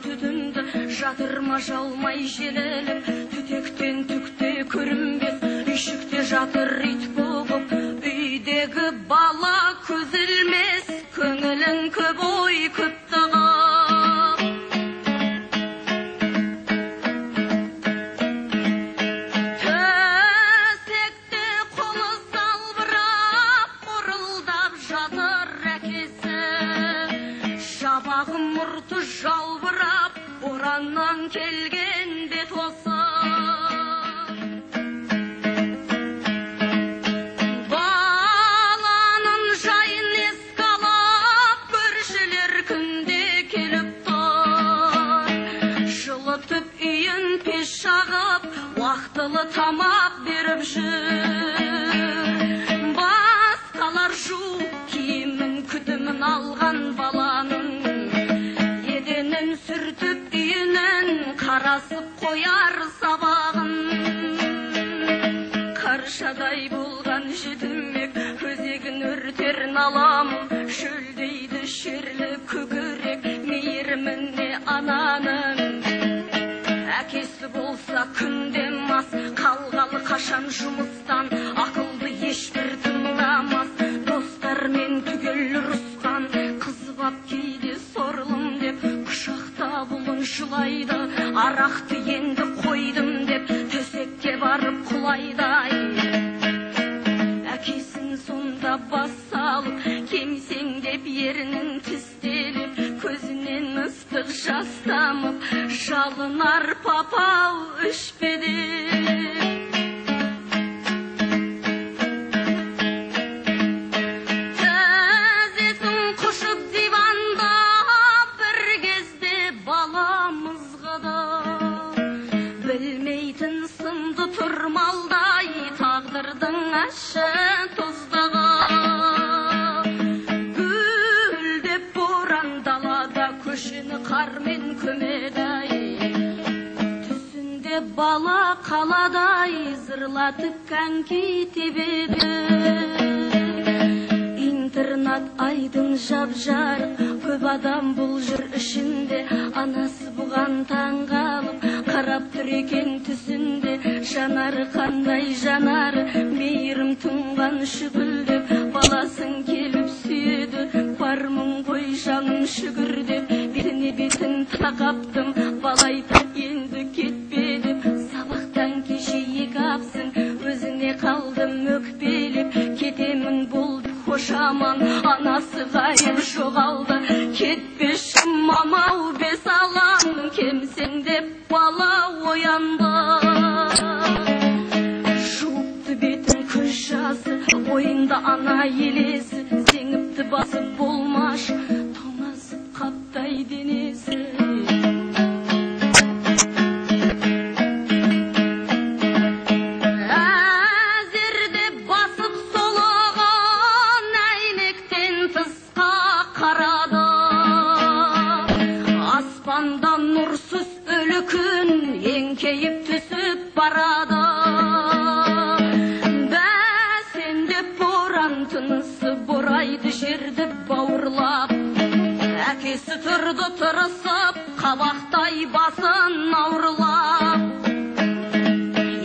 түтінді, жатырма жалмай желіліп, түтектен түкте көрінбес, үйшікте жатыр ит болып, үйдегі бала көз ілмес, көңілін көп ой көп тағап. Төсекте қолы салбырап, қорылдап жатыр әкесі, жабағы мұрты жалбырап, бораннан келген бет осы. Баланың жайын еске алып, көршілер күнде келіп тұр. Жылытып үйін пеш жағып, уақытылы тамақ беріп жүр. Басқалар жуып киімін, күтімін алған баланың, еденін сүртіп үйінен қарасып қояр сабағын. Қаршадай болған жетімек, өзегін өртер наламын, шөлдейді шерлі күгірек, мейіріміне ананың. Әкесі болса күнден мас, қалғалы қашан жұмыстан, ақылды ешбір тыңдамас. Достармен түгел ұрысқан, қызбап кейде сорлым деп, құшақта бұлын жылайды, арақты енді қойдым деп, төсекке барып құлайды. Әкесін сонда бас салып, кемсең деп ерінін тістеліп, көзінен ыстық жас тамып, жалынар папау өшпелеп. Тізесін құшып диванда, бір кезде баламызға да білмейтін сынды тұрмалдай, тағдырдың ащы тұздығы. Гүлдеп боран далада, көшені қармен көмедай, түсінде бала қаладай, зырлатып коньки тебеді. Интернат айдың жап-жарық, көп адам бұл жүр ішінде, анасы бұған таңғалып, қарап тұр екен түсінде. Жанары қандай жанары, мейірім тұнған шүгілдеп, баласын келіп сүйеді, бармын ғой жаным шүгірдеп. Бетіне бетін тақаптым, балайты енді кетпе деп, сабақтан кеше екі апсың, өзіне қалдым өкпелеп. Кетемін болды қошаман, анасы ғайып жоғалды, кетпеші мамау бес алам, кемсең деп бала оянды. Жуыпты бетін көз жасы, ойында ана елесі, сеңіпті басып болмаш, тоңазып қаптай денесі. Әзерде басып солығын, әйнектен тысқа қарады. Аспандан нұрсыз өлі күн, еңкейіп түсіп барады. Бәсендеп боран тынысы, борайды жерді бауырлап. Әкесі тұрды тұрысып, қабақтай басын ауырлап.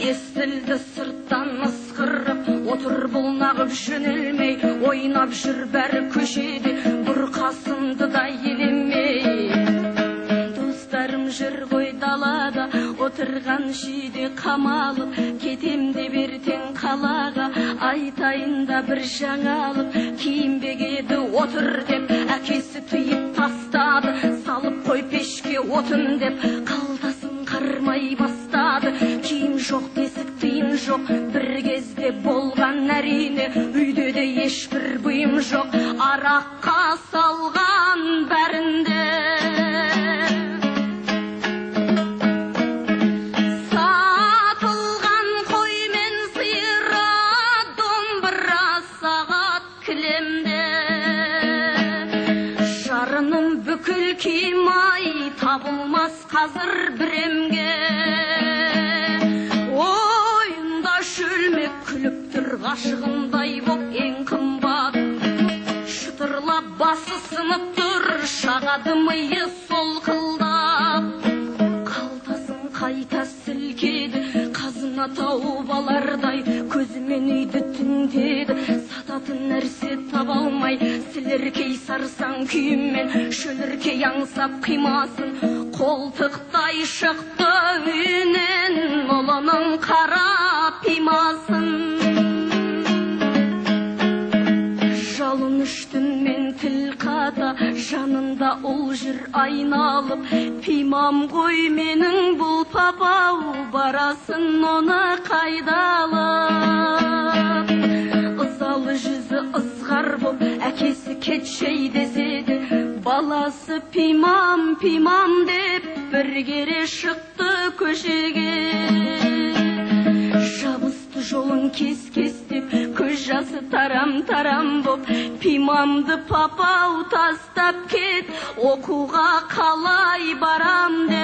Естілді сырттан ысқырып, отыр бұлнағып жөнелмей, ойнап жүр бәрі көшеде, бұрқасынды да елемей. Достарым жүр ғой далада, отырған шүйде қамалып, кетем де бертең қалаға, айтайын да бір жаңалық. Киінбек еді отыр деп, әкесі тыйып тастады, салып қой пешке отын деп, қалтасын қармай бастады. Киім жоқ, тесік тиын жоқ, бір кезде болған әрине, үйде де ешбір бұйым жоқ, араққа салған бәрінде. Сатылған қой мен сиыры, домбыра сағат кілемде. Жарының бүкіл киім-ай, табылмас қазір біремге. Ойында шөлмек күліп тұр, ғашығындай боп ең қымбат. Шытырлап басы сынып тұр, шағады миы сол қылда. түтіндеді, сататын нәрсе таба алмай, сілеркей сарсаң күйіммен шөліркей аңсап қимасын. Қолтықтай шықты үйінен ұлының қара пимасын. Жалын үштінмен тіл қата, жанында ұл жүр айналып. Пимам ғой менің бұл папау, барасын оны қайдалып. Ызалы жүзі ызғар боп, әкесі кетшей деседі. Баласы пимам, пимам деп бір кере шықты көшеге. Жабысты жолын кес-кестеп, көз жасы тарам-тарам боп. Пимамды папау тастап кет, оқуға қалай барам деп.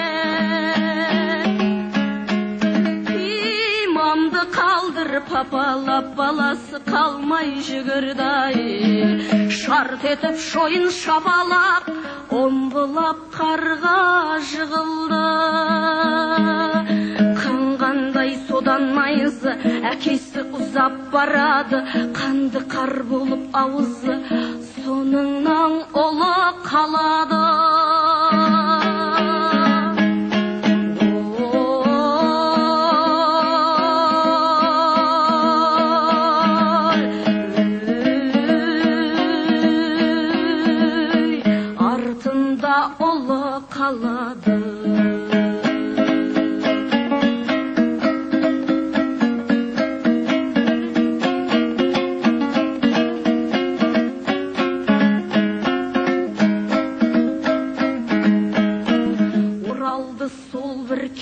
Пимамды қалдыр папалап, баласы қалмай жүгірдай. Шарт етіп шойын шабалап, омбылап қарға жығылды. Қанғандай содан майызы, әкесі ұзап барады. Қанды қар болып ауызы, соныңнан ұлы қалады. Артында ұлы қалады.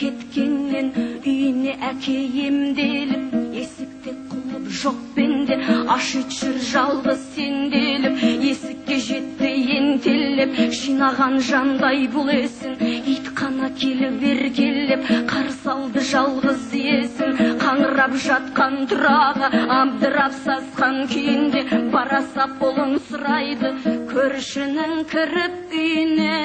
Кеткеннен үйіне әке емделіп, есікте құлып жоқ пенде, ашит жүр жалғыз сенделіп. Есікке жетті ентелеп, жинаған жандай бұл есін. Ит қана келіп еркелеп, қарсы алды жалғыз иесін. Қаңырап жатқан тұрағы, абдырап сасқан күйінде, барасап болын сұрайды көршінің кіріп үйіне.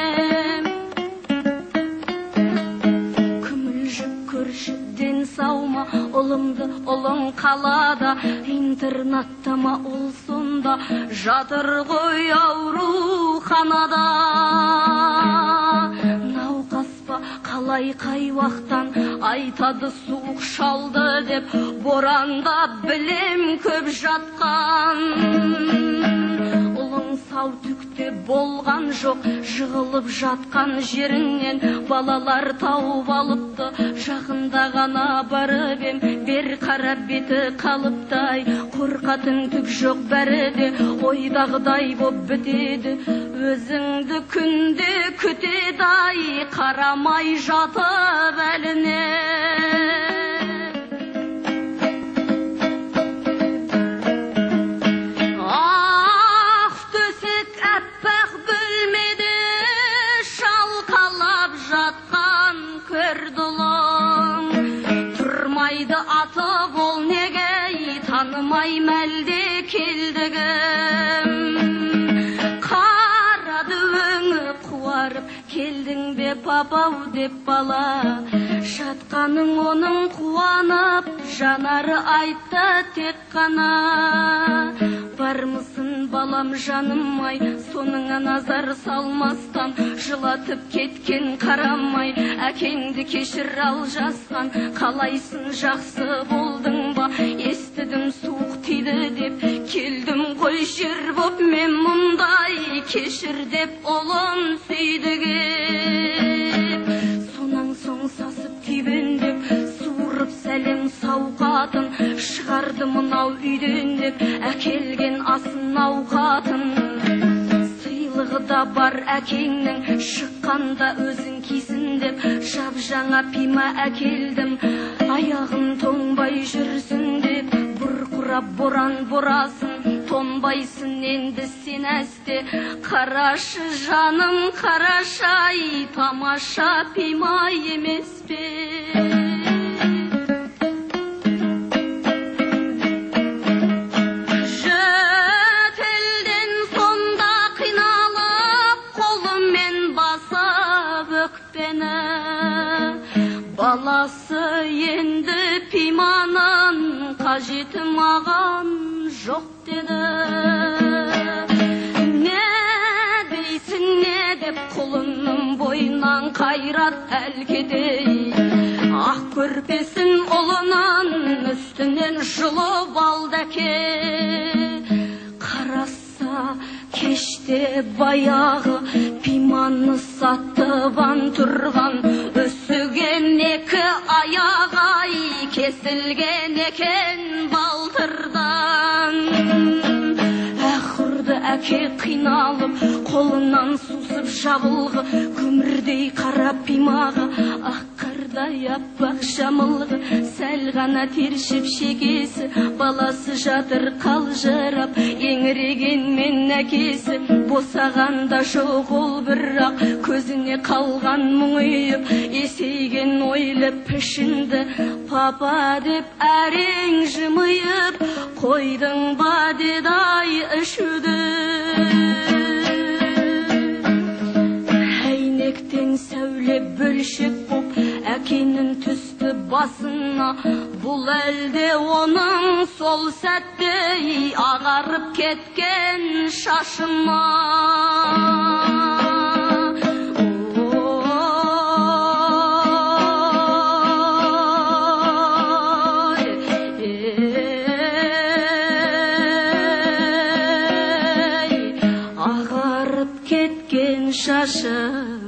Көршіден саума, ұлымды ұлым қалада, интернаттама ол сонда, жатыр ғой ауруханада. Науқаспа қалай қай уақыттан, айтады суық шалды деп, боранда білем көп жатқан. Ұлың сау түкте болған жоқ, жығылып жатқан жерінен балалар тауып алыпты. Жақында ғана барып ем, бер қарап беті қалыптай. Қорқатын түк жоқ, бәрі де ойдағыдай боп бітеді. Өзіңді күнде күтеді-ай, қарамай жатып әліне. Аты бол неге, танымай мәлде келдігім. Қарады өңі қуарып, келдің бе папау деп бала. Жатқаның оның қуанып, жанары айтты тек қана. Бармысың балам жаным-ай, соныңа назар салмастан. Жылатып кеткен қарамай, әкеңді кешір ал жасқан. Қалайсың, жақсы болдың ба, естідім суық тиді деп. Келдім ғой жер боп мен мұндай, кешір деп ұлын сүйдіге. Сонан соң сасып күйбеңдеп, суырып сәлем сауқатын. Шығарды мынау үйден деп, әкелген асын ауқатын. Сыйлығы да бар әкеңнің, шыққанда өзің кисін деп. Жап жаңа пима әкелдім, аяғын тоңбай жүрсін деп. Бұрқырап боран борасын, тонбайсың енді сен әсте. Қарашы жаным, қарашай, тамаша пима емес пе? Жөтелден сонда қиналып, қолыммен басып өкпені. Баласы енді пиманын қажет айтмаған жоқ деді. Не дейсің не деп құлынның бойынан қайрат әлкедей, ақ көрпесін ұлынан үстінен жұлып алды әке. Қараса кеште баяғы пиманы сатыбан тұрған, үсіген екі аяғай кесілген екен балтырдан. Әхұрды әке қиналып, қолынан сусып жабылғы, көмірдей қара пимаға ақ қардай аппақ жамылғы, сәл ғана тершіп шекесі, баласы жатыр қалжырап, еңірегенмен әкесі. Босағанда жоқ ол бірақ, көзіне қалған мұңайып, есейген ойлы пішінді папа деп әрең жымайып, қойдың ба дедай ішуді. Әйнектен сәуле бүршік боп әкенің түсті басына, бұл әлде оның сол сәтте ағарып кеткен шашыма. Ағарып кеткен шашыма.